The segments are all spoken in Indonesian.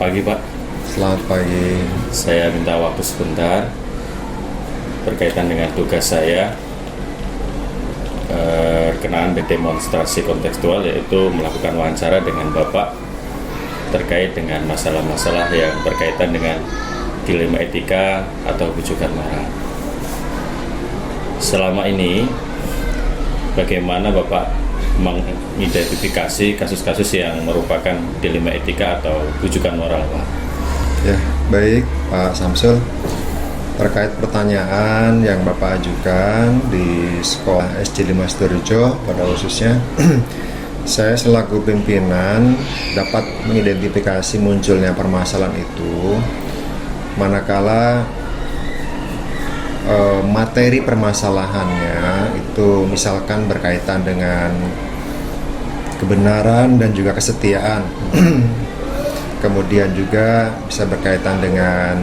pagi Pak, Selamat pagi. saya minta waktu sebentar berkaitan dengan tugas saya berkenaan demonstrasi kontekstual, yaitu melakukan wawancara dengan Bapak terkait dengan masalah-masalah yang berkaitan dengan dilema etika atau bujukan moral. Selama ini bagaimana Bapak mengidentifikasi kasus-kasus yang merupakan dilema etika atau bujukan moral, Pak? Ya, baik Pak Samsul. Terkait pertanyaan yang Bapak ajukan di sekolah SD 5 Sidorejo pada khususnya, saya selaku pimpinan dapat mengidentifikasi munculnya permasalahan itu manakala materi permasalahannya itu misalkan berkaitan dengan kebenaran dan juga kesetiaan. Kemudian juga bisa berkaitan dengan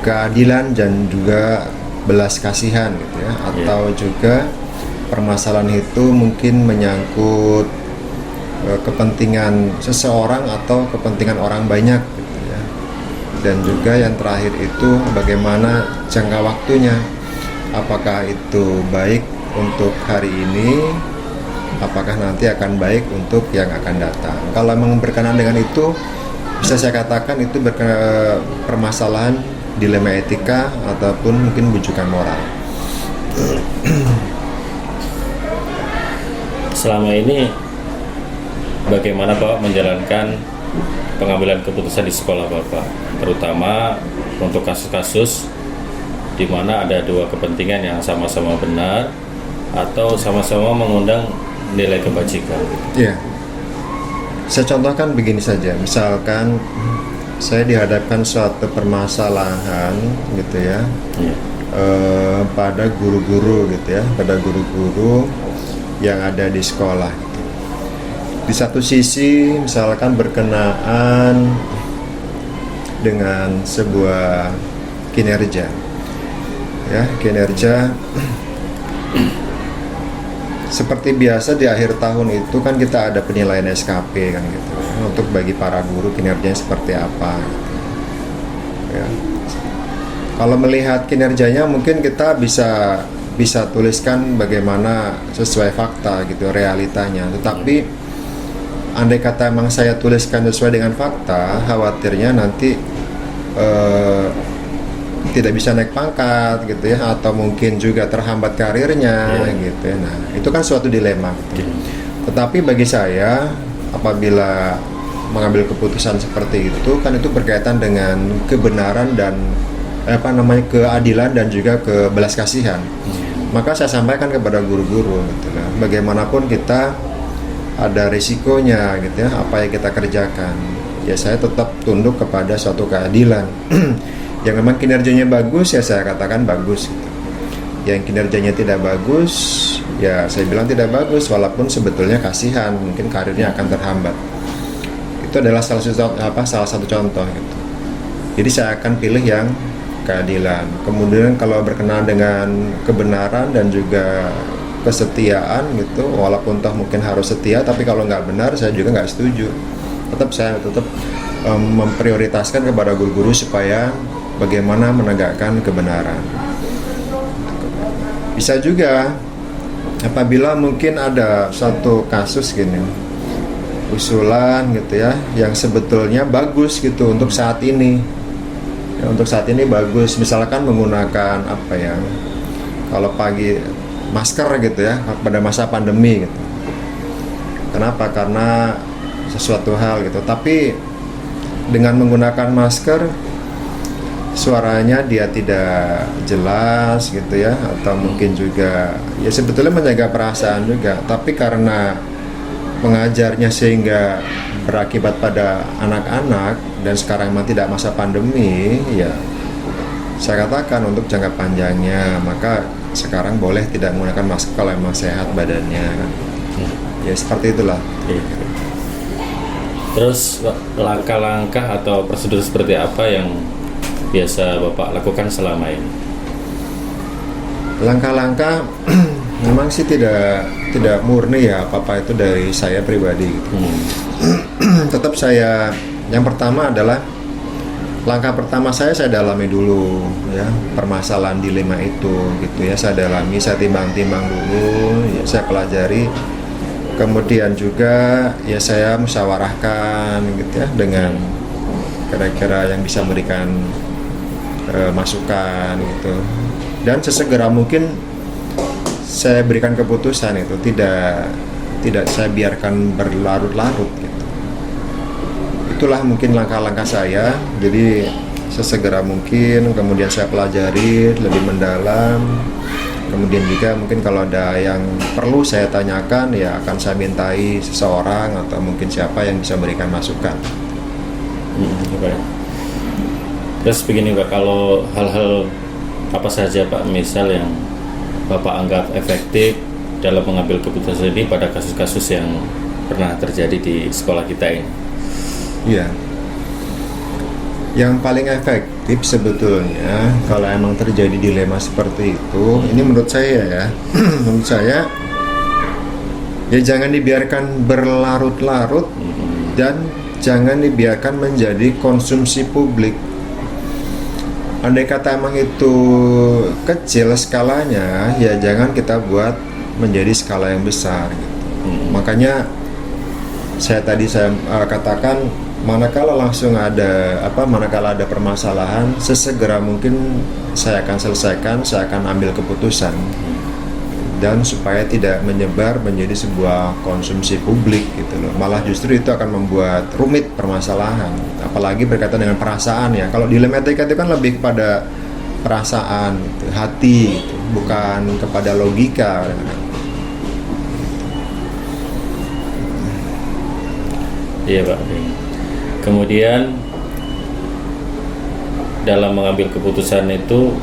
keadilan dan juga belas kasihan gitu ya, atau juga permasalahan itu mungkin menyangkut kepentingan seseorang atau kepentingan orang banyak gitu ya. Dan juga yang terakhir itu bagaimana jangka waktunya, apakah itu baik untuk hari ini, apakah nanti akan baik untuk yang akan datang. Kalau memang berkenaan dengan itu, bisa saya katakan itu permasalahan dilema etika ataupun mungkin bujukan moral. Selama ini bagaimana Bapak menjalankan pengambilan keputusan di sekolah Bapak, terutama untuk kasus-kasus di mana ada dua kepentingan yang sama-sama benar atau sama-sama mengundang nilai kebajikan? Iya. Saya contohkan begini saja, misalkan saya dihadapkan suatu permasalahan gitu ya, pada guru-guru gitu ya, pada guru-guru yang ada di sekolah. Di satu sisi misalkan berkenaan dengan sebuah kinerja, ya kinerja. Seperti biasa di akhir tahun itu kan kita ada penilaian SKP kan gitu, untuk bagi para guru kinerjanya seperti apa gitu. Ya. Kalau melihat kinerjanya mungkin kita bisa tuliskan bagaimana sesuai fakta gitu, realitanya. Tetapi andai kata emang saya tuliskan sesuai dengan fakta, khawatirnya nanti tidak bisa naik pangkat gitu ya, atau mungkin juga terhambat karirnya gitu ya. Nah, itu kan suatu dilema gitu. Tetapi bagi saya, apabila mengambil keputusan seperti itu kan itu berkaitan dengan kebenaran dan keadilan dan juga kebelas kasihan. Maka saya sampaikan kepada guru-guru gitu lah, bagaimanapun kita ada risikonya gitu ya, apa yang kita kerjakan. Ya saya tetap tunduk kepada suatu keadilan. Yang memang kinerjanya bagus ya saya katakan bagus gitu. Yang kinerjanya tidak bagus ya saya bilang tidak bagus, walaupun sebetulnya kasihan, mungkin karirnya akan terhambat. Itu adalah salah satu contoh gitu. Jadi saya akan pilih yang keadilan. Kemudian kalau berkenaan dengan kebenaran dan juga kesetiaan gitu, walaupun toh mungkin harus setia, tapi kalau nggak benar saya juga nggak setuju. Saya tetap memprioritaskan kepada guru-guru supaya bagaimana menegakkan kebenaran. Bisa juga apabila mungkin ada satu kasus gini, usulan gitu ya, yang sebetulnya bagus gitu untuk saat ini. Ya, untuk saat ini bagus, misalkan menggunakan kalau pagi masker gitu ya pada masa pandemi gitu. Kenapa? Karena sesuatu hal gitu. Tapi dengan menggunakan masker suaranya dia tidak jelas gitu ya, atau mungkin juga ya sebetulnya menjaga perasaan juga, tapi karena mengajarnya sehingga berakibat pada anak-anak dan sekarang memang tidak masa pandemi, ya saya katakan untuk jangka panjangnya maka sekarang boleh tidak menggunakan masker kalau memang sehat badannya kan. Ya seperti itulah. Terus langkah-langkah atau prosedur seperti apa yang biasa Bapak lakukan selama ini? Langkah-langkah memang sih tidak murni ya apa itu dari saya pribadi gitu. tetap saya, yang pertama adalah langkah pertama saya dalami dulu ya permasalahan dilema itu gitu ya, saya dalami, saya timbang-timbang dulu ya, saya pelajari, kemudian juga ya saya musyawarahkan gitu ya dengan kira-kira yang bisa berikan masukan gitu, dan sesegera mungkin saya berikan keputusan itu, tidak saya biarkan berlarut-larut gitu. Itulah mungkin langkah-langkah saya. Jadi sesegera mungkin, kemudian saya pelajari lebih mendalam, kemudian juga mungkin kalau ada yang perlu saya tanyakan ya akan saya mintai seseorang atau mungkin siapa yang bisa memberikan masukan. Baik. Terus begini Pak, kalau hal-hal apa saja Pak misal yang Bapak anggap efektif dalam mengambil keputusan ini pada kasus-kasus yang pernah terjadi di sekolah kita ini? Iya. Yang paling efektif sebetulnya kalau emang terjadi dilema seperti itu, ini menurut saya ya, menurut saya ya jangan dibiarkan berlarut-larut dan jangan dibiarkan menjadi konsumsi publik. Andai kata emang itu kecil skalanya, ya jangan kita buat menjadi skala yang besar gitu. Makanya saya katakan, manakala ada permasalahan, sesegera mungkin saya akan selesaikan, saya akan ambil keputusan, dan supaya tidak menyebar menjadi sebuah konsumsi publik gitu loh. Malah justru itu akan membuat rumit permasalahan, apalagi berkaitan dengan perasaan ya. Kalau dilema etika itu kan lebih kepada perasaan gitu, hati gitu, bukan kepada logika. Iya Pak. Kemudian dalam mengambil keputusan itu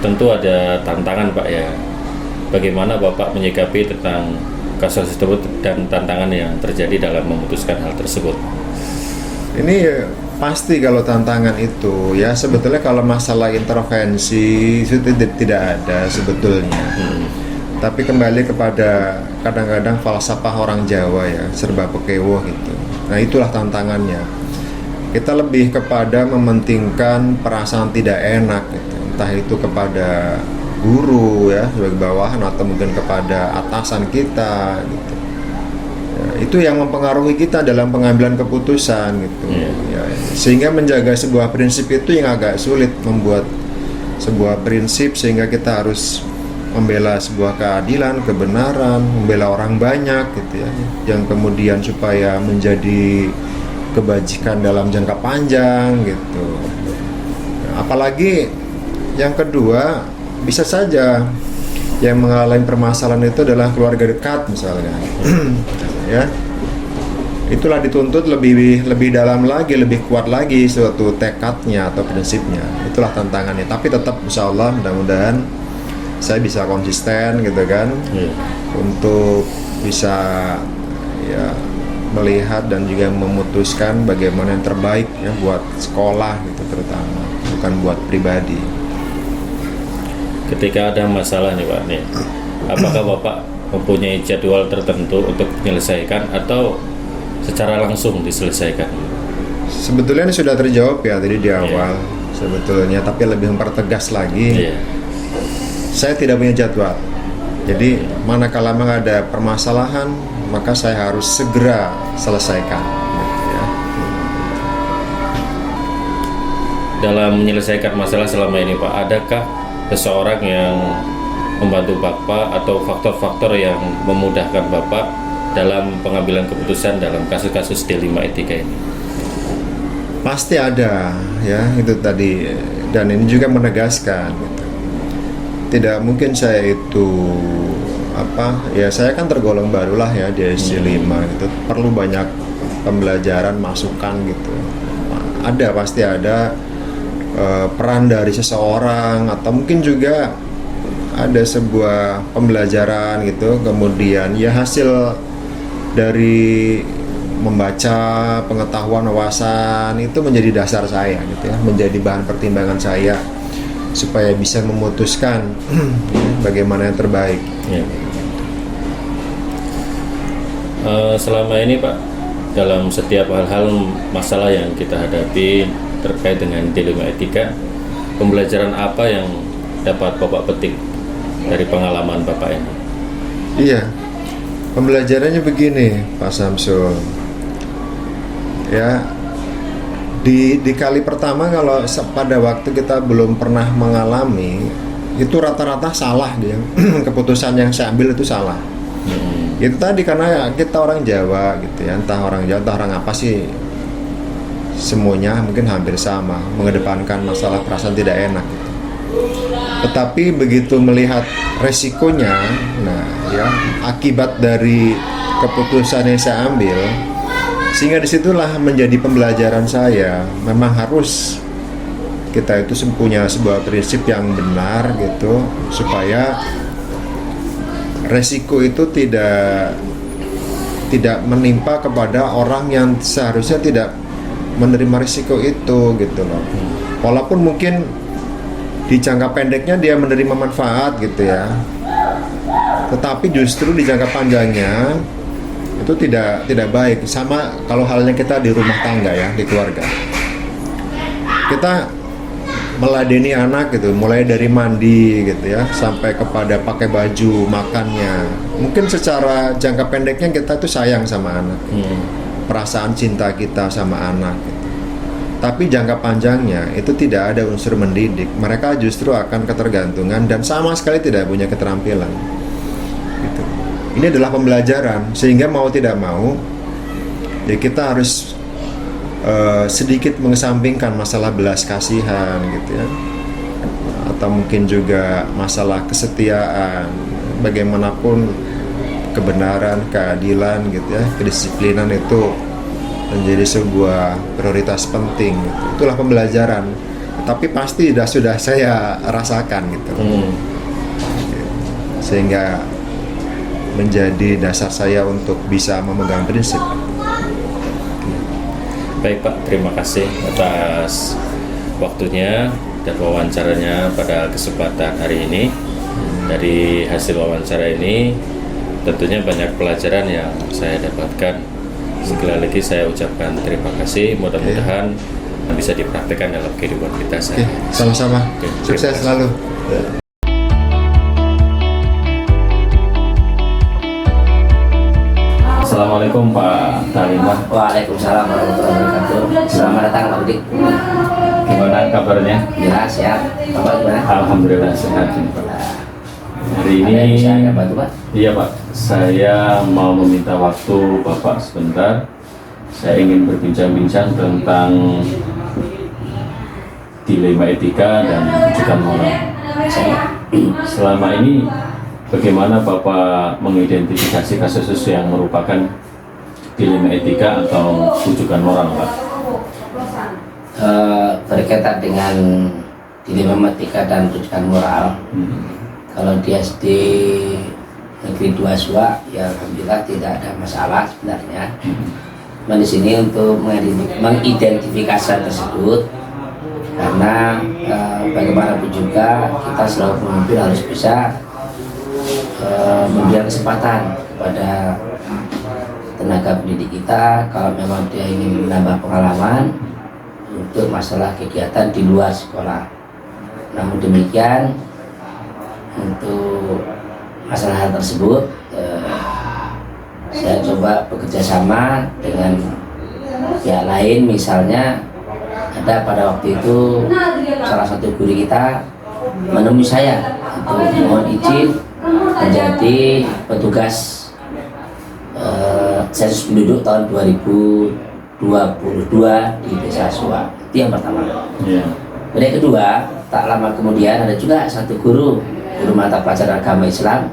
tentu ada tantangan Pak ya. Bagaimana Bapak menyikapi tentang kasus tersebut dan tantangan yang terjadi dalam memutuskan hal tersebut? Ini pasti kalau tantangan itu ya, sebetulnya kalau masalah intervensi itu tidak ada sebetulnya. Tapi kembali kepada kadang-kadang falsafah orang Jawa ya, serba pekewo gitu. Nah itulah tantangannya. Kita lebih kepada mementingkan perasaan tidak enak gitu. Entah itu kepada guru ya sebagai bawahan atau mungkin kepada atasan kita gitu. Ya, itu yang mempengaruhi kita dalam pengambilan keputusan gitu. Ya, sehingga menjaga sebuah prinsip itu yang agak sulit, membuat sebuah prinsip sehingga kita harus membela sebuah keadilan, kebenaran, membela orang banyak gitu ya, yang kemudian supaya menjadi kebajikan dalam jangka panjang gitu. Apalagi yang kedua, bisa saja yang mengalami permasalahan itu adalah keluarga dekat misalnya. Ya. Itulah dituntut lebih dalam lagi, lebih kuat lagi suatu tekadnya atau prinsipnya. Itulah tantangannya. Tapi tetap insya Allah mudah-mudahan saya bisa konsisten gitu kan, untuk bisa ya melihat dan juga memutuskan bagaimana yang terbaik ya buat sekolah gitu, terutama bukan buat pribadi. Ketika ada masalah nih Pak nih, apakah Bapak mempunyai jadwal tertentu untuk menyelesaikan atau secara langsung diselesaikan? Sebetulnya ini sudah terjawab ya tadi di awal sebetulnya, tapi lebih mempertegas lagi. Saya tidak punya jadwal. Jadi manakala memang ada permasalahan, maka saya harus segera selesaikan. Gitu ya. Dalam menyelesaikan masalah selama ini Pak, adakah seseorang yang membantu Bapak atau faktor-faktor yang memudahkan Bapak dalam pengambilan keputusan dalam kasus-kasus dilema etika ini? Pasti ada ya, itu tadi, dan ini juga menegaskan gitu. Tidak mungkin saya itu saya kan tergolong barulah ya di SC5 gitu, perlu banyak pembelajaran, masukan gitu. Pasti ada peran dari seseorang, atau mungkin juga ada sebuah pembelajaran gitu, kemudian ya hasil dari membaca pengetahuan, wawasan itu menjadi dasar saya gitu ya, menjadi bahan pertimbangan saya supaya bisa memutuskan bagaimana yang terbaik. Selama ini Pak, dalam setiap hal-hal masalah yang kita hadapi terkait dengan dilema etika, pembelajaran apa yang dapat Bapak petik dari pengalaman Bapak ini? Iya, pembelajarannya begini Pak Samsul. Ya, di kali pertama kalau pada waktu kita belum pernah mengalami, itu rata-rata salah dia. Keputusan yang saya ambil itu salah. Itu tadi karena kita orang Jawa gitu ya, entah orang Jawa entah orang apa sih, semuanya mungkin hampir sama, mengedepankan masalah perasaan tidak enak gitu. Tetapi begitu melihat resikonya, nah ya, akibat dari keputusan yang saya ambil, sehingga disitulah menjadi pembelajaran saya. Memang harus kita itu punya sebuah prinsip yang benar gitu, supaya resiko itu tidak menimpa kepada orang yang seharusnya tidak menerima risiko itu gitu loh. Walaupun mungkin di jangka pendeknya dia menerima manfaat gitu ya, tetapi justru di jangka panjangnya itu tidak baik. Sama kalau halnya kita di rumah tangga ya, di keluarga, kita meladeni anak gitu, mulai dari mandi gitu ya, sampai kepada pakai baju, makannya. Mungkin secara jangka pendeknya kita tuh sayang sama anak, perasaan cinta kita sama anak gitu. Tapi jangka panjangnya itu tidak ada unsur mendidik. Mereka justru akan ketergantungan dan sama sekali tidak punya keterampilan gitu. Ini adalah pembelajaran, sehingga mau tidak mau ya kita harus sedikit mengesampingkan masalah belas kasihan gitu ya, atau mungkin juga masalah kesetiaan. Bagaimanapun kebenaran, keadilan gitu ya, kedisiplinan itu menjadi sebuah prioritas penting gitu. Itulah pembelajaran, tapi pasti sudah saya rasakan gitu. Sehingga menjadi dasar saya untuk bisa memegang prinsip. Baik Pak, terima kasih atas waktunya dan wawancaranya pada kesempatan hari ini. Dari hasil wawancara ini tentunya banyak pelajaran yang saya dapatkan. Sekali lagi saya ucapkan terima kasih, mudah-mudahan bisa dipraktikkan dalam kehidupan kita sehari-hari. Sama-sama, sukses selalu. Assalamualaikum Pak Talimah. Waalaikumsalam warahmatullahi wabarakatuh. Selamat datang Pak Budi. Gimana kabarnya? Ya, sehat. Bapak gimana? Alhamdulillah sehat Pak. Hari Ada yang bisa ini, saya bantu, Pak? iya Pak, saya mau meminta waktu Bapak sebentar. Saya ingin berbincang-bincang tentang dilema etika dan rujukan moral. Selama ini bagaimana Bapak mengidentifikasi kasus-kasus yang merupakan dilema etika atau rujukan moral, Pak? Berkaitan dengan dilema etika dan rujukan moral, kalau di SD Negeri 2 Suwa, ya alhamdulillah tidak ada masalah sebenarnya. Di sini untuk mengidentifikasi tersebut, karena bagaimanapun juga kita selalu pemimpin harus bisa memberikan kesempatan kepada tenaga pendidik kita kalau memang dia ingin menambah pengalaman untuk masalah kegiatan di luar sekolah. Namun demikian, untuk masalah hal tersebut saya coba bekerja sama dengan pihak lain. Misalnya ada pada waktu itu salah satu guru kita menemui saya untuk mohon izin menjadi petugas sensus penduduk tahun 2022 di Desa Suwa. Itu yang pertama. Yang kedua, tak lama kemudian ada juga satu guru mata pelajaran agama Islam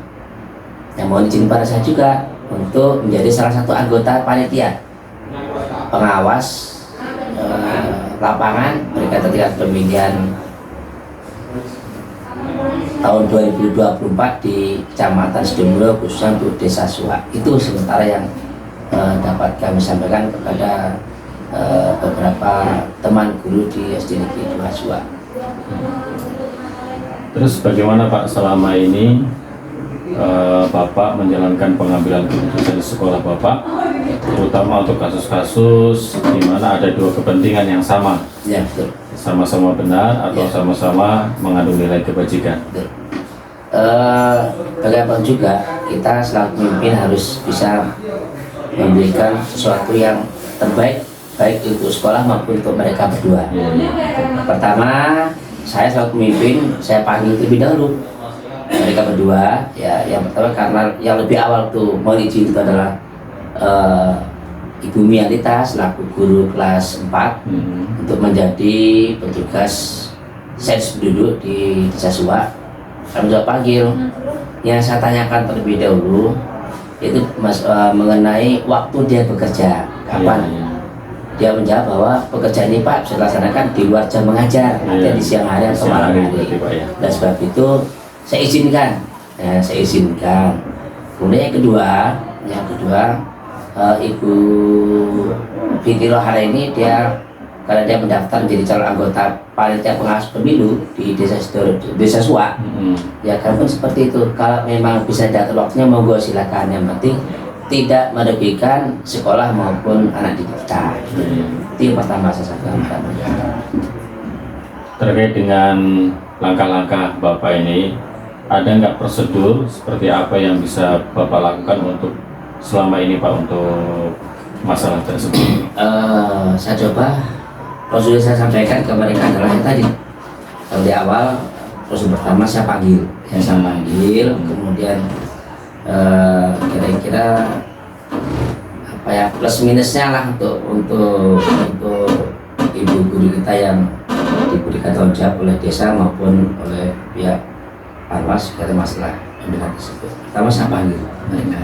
yang mohon izin pada saya juga untuk menjadi salah satu anggota panitia pengawas lapangan berkaitan dengan pemilihan tahun 2024 di Kecamatan Sidemulyo khususnya untuk Desa Suwa. Itu sementara yang dapat kami sampaikan kepada beberapa teman guru di SD Negeri 2 Suwa. Terus bagaimana Pak selama ini Bapak menjalankan pengambilan keputusan di sekolah Bapak terutama untuk kasus-kasus di mana ada dua kepentingan yang sama, Ya, betul. sama-sama benar atau Ya. sama-sama mengandung nilai kebajikan. Betul. Bagaimanapun juga kita selaku pemimpin harus bisa memberikan sesuatu yang terbaik baik untuk sekolah maupun untuk mereka berdua. Pertama, saya selaku pemimpin saya panggil terlebih dahulu mereka berdua. Ya, yang pertama karena yang lebih awal tuh mohon izin itu adalah Ibu Mialita selaku guru kelas 4 untuk menjadi petugas sensus penduduk di Desa Suak. Kami sudah panggil. Yang saya tanyakan terlebih dahulu itu mengenai waktu dia bekerja, kapan. Dia menjawab bahwa pekerjaan ini Pak bisa dilaksanakan di luar jam mengajar, artinya di siang hari atau malam hari. Dan sebab itu saya izinkan, saya izinkan. Kemudian yang kedua, Ibu Binti Rohara ini karena dia mendaftar menjadi calon anggota panitia pengawas pemilu di Desa Suak. Ya kan pun seperti itu. Kalau memang bisa diatur waktunya monggo silakan. Yang penting tidak merugikan sekolah maupun anak didik kita. Itu yang pertama saya sampaikan. Terkait dengan langkah-langkah Bapak ini, ada nggak prosedur seperti apa yang bisa Bapak lakukan untuk selama ini Pak untuk masalah tersebut? Saya coba prosedur saya sampaikan ke mereka adalah yang tadi. Kalau di awal prosedur pertama saya panggil, kemudian kira-kira apa ya plus minusnya lah untuk ibu guru kita yang diberikan tanggung jawab oleh desa maupun oleh pihak Panwas dari masalah pembinaan tersebut. Pertama saya panggil mereka.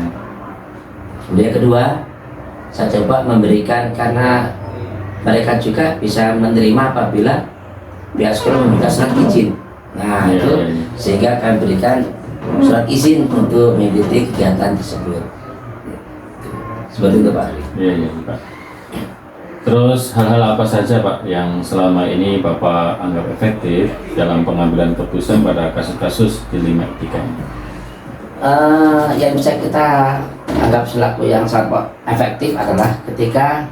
Kemudian kedua saya coba memberikan, karena mereka juga bisa menerima apabila pihak sekolah meminta surat izin. Nah itu sehingga akan berikan surat izin untuk mengikuti kegiatan tersebut. Seperti itu Pak. Iya Pak. Terus hal-hal apa saja Pak yang selama ini Bapak anggap efektif dalam pengambilan keputusan pada kasus-kasus di 5 etika ini? Yang bisa kita anggap selaku yang sangat efektif adalah ketika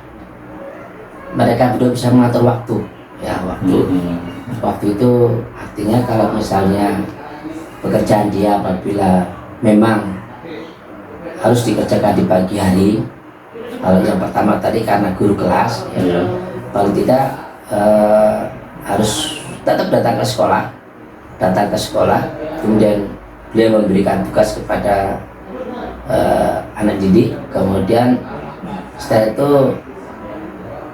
mereka berdua bisa mengatur waktu. Ya, waktu itu artinya kalau misalnya pekerjaan dia apabila memang harus dikerjakan di pagi hari, kalau yang pertama tadi karena guru kelas, ya, paling tidak harus tetap datang ke sekolah, kemudian beliau memberikan tugas kepada anak didik, kemudian setelah itu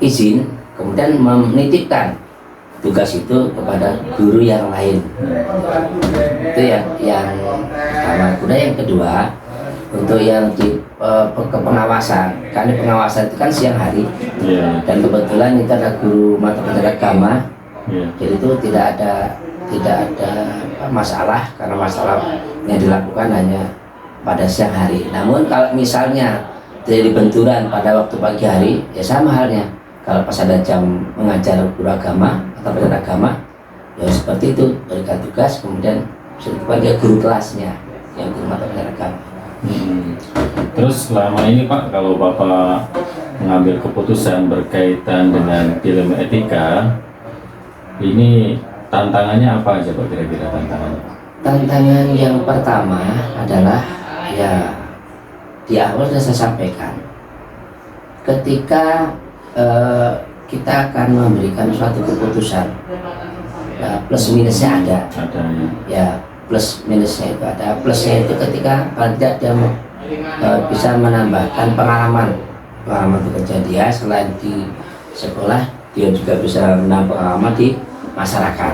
izin, kemudian menitipkan tugas itu kepada guru yang lain. Itu yang pertama. Kemudian yang kedua, untuk yang di pengawasan, karena pengawasan itu kan siang hari, dan kebetulan itu ada guru mata pelajaran agama, jadi itu tidak ada masalah, karena masalah yang dilakukan hanya pada siang hari. Namun kalau misalnya terjadi benturan pada waktu pagi hari, ya sama halnya. Kalau pas ada jam mengajar guru agama atau pelajaran agama, ya seperti itu, berikan tugas, kemudian kepada guru kelasnya yang guru mata pelajaran agama. Terus selama ini Pak, kalau Bapak mengambil keputusan berkaitan dengan dilema etika, ini tantangannya apa aja Pak, kira-kira tantangannya? Tantangan yang pertama adalah ya di awal sudah saya sampaikan, ketika kita akan memberikan suatu keputusan, ya, plus minusnya ada. Ya, plus minusnya itu ada. Plusnya itu ketika paling tidak dia bisa menambahkan pengalaman bekerja dia, selain di sekolah dia juga bisa menambah pengalaman di masyarakat.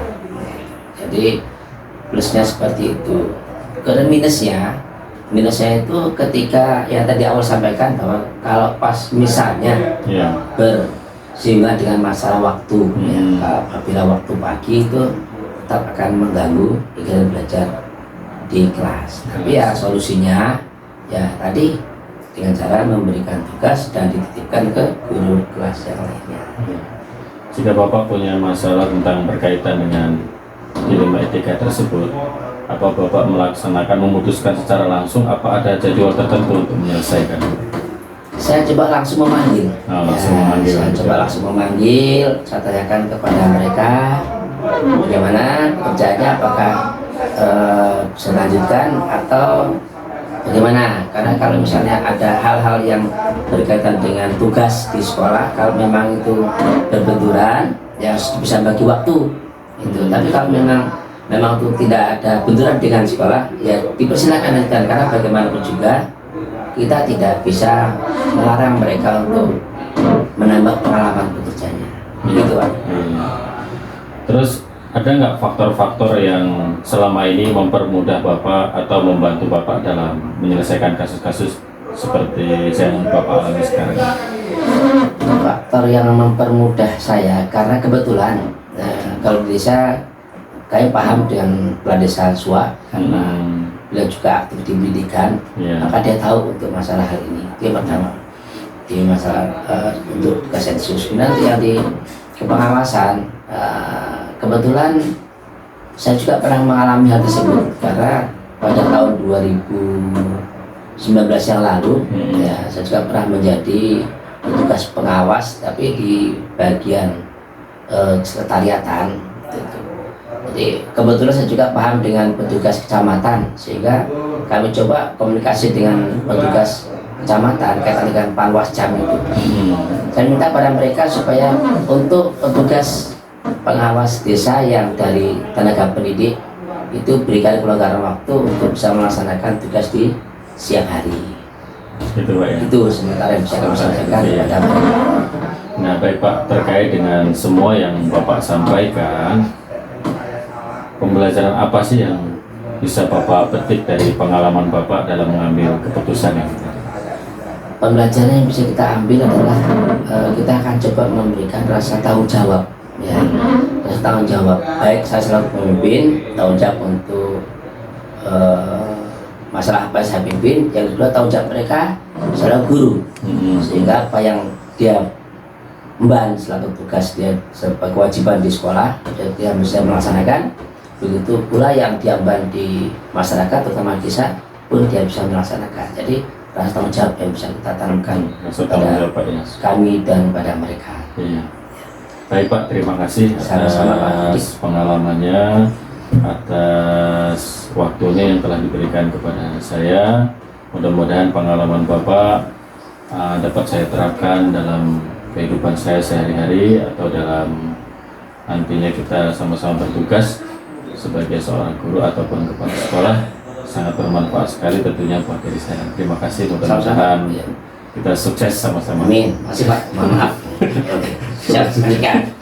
Jadi plusnya seperti itu. Kemudian minusnya itu ketika yang tadi awal sampaikan bahwa kalau pas misalnya bersinggungan dengan masalah waktu, apabila waktu pagi itu tetap akan mengganggu kegiatan belajar di kelas. Tapi ya solusinya ya tadi dengan cara memberikan tugas dan dititipkan ke guru kelas yang lainnya. Jika Bapak punya masalah tentang berkaitan dengan dilema etika tersebut, apa Bapak memutuskan secara langsung, apa ada jadwal tertentu untuk menyelesaikan? saya coba langsung memanggil. Langsung memanggil. Saya coba langsung memanggil, saya tanyakan kepada mereka bagaimana pekerjaannya, apakah bisa lanjutkan atau bagaimana. Karena kalau misalnya ada hal-hal yang berkaitan dengan tugas di sekolah, kalau memang itu berbenturan, ya bisa bagi waktu itu. Tapi kalau memang itu tidak ada benturan dengan sekolah, ya dipersilakan lanjutkan. Karena bagaimanapun juga kita tidak bisa melarang mereka untuk menambah pengalaman bekerjanya. Gitu, Pak. Terus ada nggak faktor-faktor yang selama ini mempermudah Bapak atau membantu Bapak dalam menyelesaikan kasus-kasus seperti yang Bapak alami sekarang? Faktor yang mempermudah saya karena kebetulan kalau di desa kami paham dengan Kepala Desa Suak karena beliau juga aktif di pendidikan, maka dia tahu untuk masalah hal ini. Itu yang pertama di masalah untuk sensus. Kemudian yang di kepengawasan, kebetulan saya juga pernah mengalami hal tersebut karena pada tahun 2019 yang lalu ya saya juga pernah menjadi petugas pengawas tapi di bagian sekretariatan gitu. Jadi kebetulan saya juga paham dengan petugas kecamatan sehingga kami coba komunikasi dengan petugas kecamatan kaitan dengan panwascam itu. Saya minta pada mereka supaya untuk petugas pengawas desa yang dari tenaga pendidik itu berikan kelonggaran waktu untuk bisa melaksanakan tugas di siang hari. Itu Pak ya? Itu sementara yang bisa kami sampaikan kepada mereka. Nah baik Pak, terkait dengan semua yang Bapak sampaikan, pembelajaran apa sih yang bisa Bapak petik dari pengalaman Bapak dalam mengambil keputusan yang Pembelajaran yang bisa kita ambil adalah kita akan coba memberikan rasa tanggung jawab, ya, rasa tanggung jawab. Baik saya selaku pemimpin, tanggung jawab untuk masalah apa yang saya pimpin. Yang kedua tanggung jawab mereka selaku guru, sehingga apa yang dia emban selaku tugas dia sebagai kewajiban di sekolah dia bisa melaksanakan. Begitu pula yang diamban di masyarakat terutama desa pun dia bisa melaksanakan. Jadi rasa tanggung jawab yang bisa kita tanamkan pada kami dan pada mereka. Iya. Baik Pak, terima kasih atas pengalamannya, atas waktunya yang telah diberikan kepada saya. Mudah-mudahan pengalaman Bapak dapat saya terapkan dalam kehidupan saya sehari-hari atau dalam nantinya kita sama-sama bertugas sebagai seorang guru ataupun kepala sekolah. Sangat bermanfaat sekali tentunya buat diri saya. Terima kasih, mudah-mudahan kita sukses sama-sama. Amin. Masih Pak, mohon maaf. Siap, lanjutkan.